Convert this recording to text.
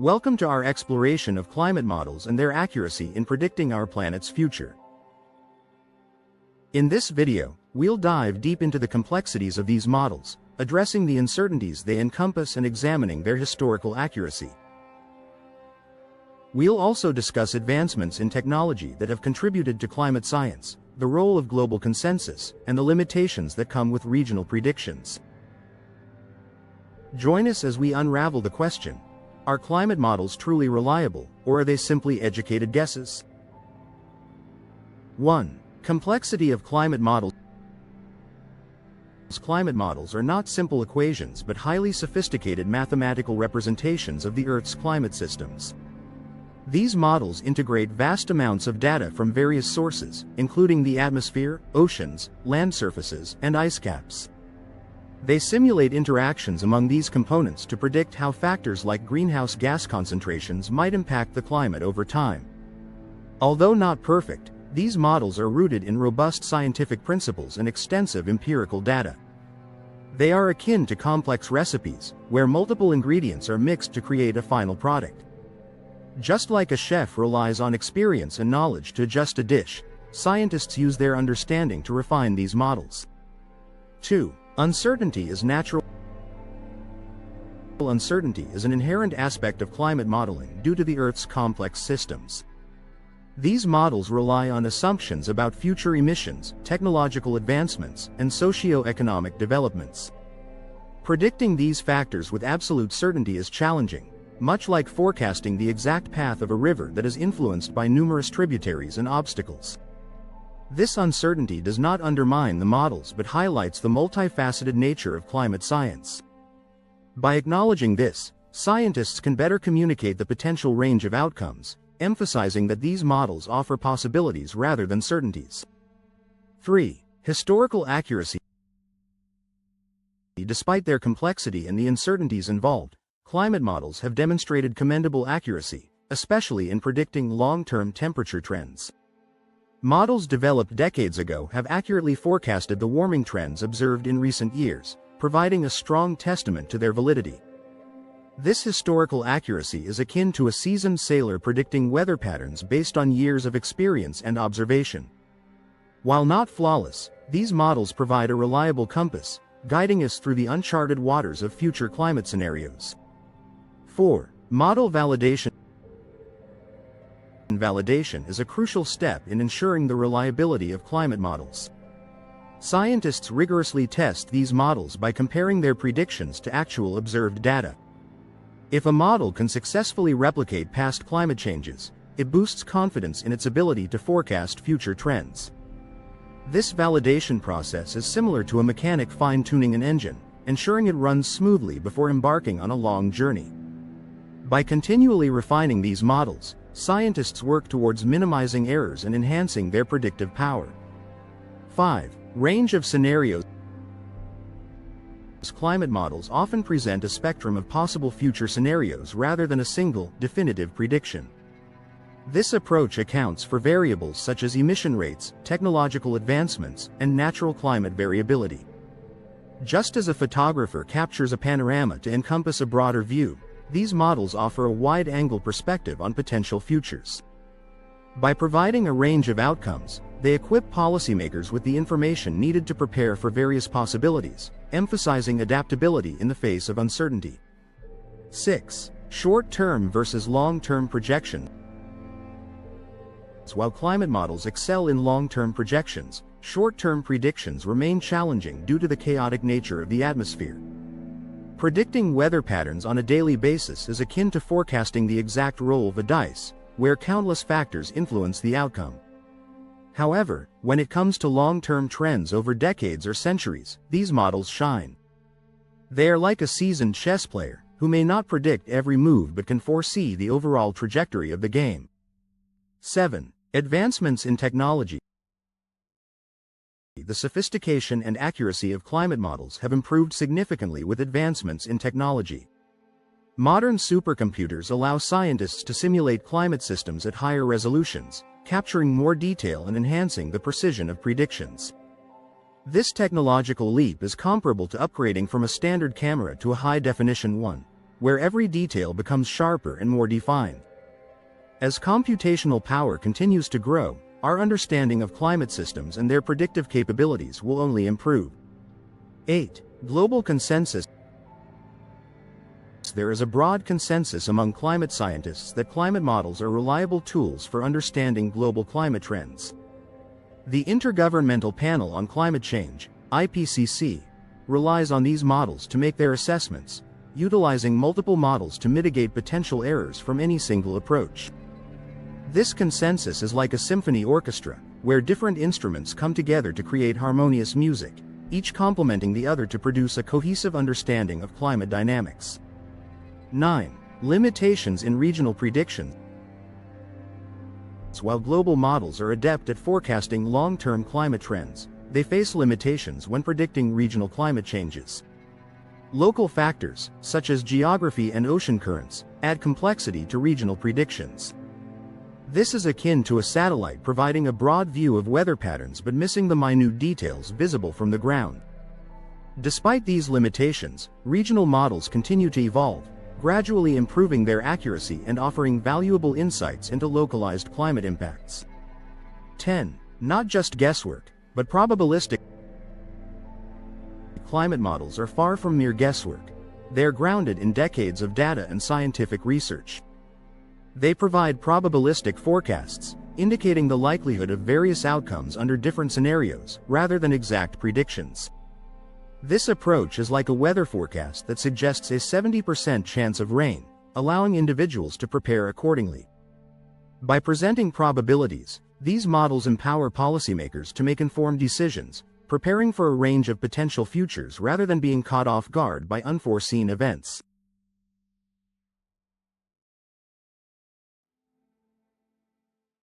Welcome to our exploration of climate models and their accuracy in predicting our planet's future. In this video, we'll dive deep into the complexities of these models, addressing the uncertainties they encompass and examining their historical accuracy. We'll also discuss advancements in technology that have contributed to climate science, the role of global consensus, and the limitations that come with regional predictions. Join us as we unravel the question: are climate models truly reliable, or are they simply educated guesses? 1. Complexity of climate models. Climate models are not simple equations but highly sophisticated mathematical representations of the Earth's climate systems. These models integrate vast amounts of data from various sources, including the atmosphere, oceans, land surfaces, and ice caps. They simulate interactions among these components to predict how factors like greenhouse gas concentrations might impact the climate over time. Although not perfect, these models are rooted in robust scientific principles and extensive empirical data. They are akin to complex recipes, where multiple ingredients are mixed to create a final product. Just like a chef relies on experience and knowledge to adjust a dish, scientists use their understanding to refine these models. 2. Uncertainty is natural. Uncertainty is an inherent aspect of climate modeling due to the Earth's complex systems. These models rely on assumptions about future emissions, technological advancements, and socio-economic developments. Predicting these factors with absolute certainty is challenging, much like forecasting the exact path of a river that is influenced by numerous tributaries and obstacles. This uncertainty does not undermine the models but highlights the multifaceted nature of climate science. By acknowledging this, scientists can better communicate the potential range of outcomes, emphasizing that these models offer possibilities rather than certainties. 3. Historical accuracy. Despite their complexity and the uncertainties involved, climate models have demonstrated commendable accuracy, especially in predicting long-term temperature trends. Models developed decades ago have accurately forecasted the warming trends observed in recent years, providing a strong testament to their validity. This historical accuracy is akin to a seasoned sailor predicting weather patterns based on years of experience and observation. While not flawless, these models provide a reliable compass, guiding us through the uncharted waters of future climate scenarios. 4. Model validation. Validation is a crucial step in ensuring the reliability of climate models. Scientists rigorously test these models by comparing their predictions to actual observed data. If a model can successfully replicate past climate changes, it boosts confidence in its ability to forecast future trends. This validation process is similar to a mechanic fine-tuning an engine, ensuring it runs smoothly before embarking on a long journey. By continually refining these models, scientists work towards minimizing errors and enhancing their predictive power. 5. Range of scenarios. Climate models often present a spectrum of possible future scenarios rather than a single, definitive prediction. This approach accounts for variables such as emission rates, technological advancements, and natural climate variability. Just as a photographer captures a panorama to encompass a broader view, these models offer a wide-angle perspective on potential futures. By providing a range of outcomes, they equip policymakers with the information needed to prepare for various possibilities, emphasizing adaptability in the face of uncertainty. 6. Short-term versus long-term projection. While climate models excel in long-term projections, short-term predictions remain challenging due to the chaotic nature of the atmosphere. Predicting weather patterns on a daily basis is akin to forecasting the exact roll of a dice, where countless factors influence the outcome. However, when it comes to long-term trends over decades or centuries, these models shine. They are like a seasoned chess player, who may not predict every move but can foresee the overall trajectory of the game. 7. Advancements in technology. The sophistication and accuracy of climate models have improved significantly with advancements in technology. Modern supercomputers allow scientists to simulate climate systems at higher resolutions, capturing more detail and enhancing the precision of predictions. This technological leap is comparable to upgrading from a standard camera to a high-definition one, where every detail becomes sharper and more defined. As computational power continues to grow, our understanding of climate systems and their predictive capabilities will only improve. 8. Global consensus. There is a broad consensus among climate scientists that climate models are reliable tools for understanding global climate trends. The Intergovernmental Panel on Climate Change, IPCC, relies on these models to make their assessments, utilizing multiple models to mitigate potential errors from any single approach. This consensus is like a symphony orchestra, where different instruments come together to create harmonious music, each complementing the other to produce a cohesive understanding of climate dynamics. 9. Limitations in regional prediction. While global models are adept at forecasting long-term climate trends, they face limitations when predicting regional climate changes. Local factors, such as geography and ocean currents, add complexity to regional predictions. This is akin to a satellite providing a broad view of weather patterns but missing the minute details visible from the ground. Despite these limitations, regional models continue to evolve, gradually improving their accuracy and offering valuable insights into localized climate impacts. 10. Not just guesswork, but probabilistic. Climate models are far from mere guesswork. They are grounded in decades of data and scientific research. They provide probabilistic forecasts, indicating the likelihood of various outcomes under different scenarios, rather than exact predictions. This approach is like a weather forecast that suggests a 70% chance of rain, allowing individuals to prepare accordingly. By presenting probabilities, these models empower policymakers to make informed decisions, preparing for a range of potential futures rather than being caught off guard by unforeseen events.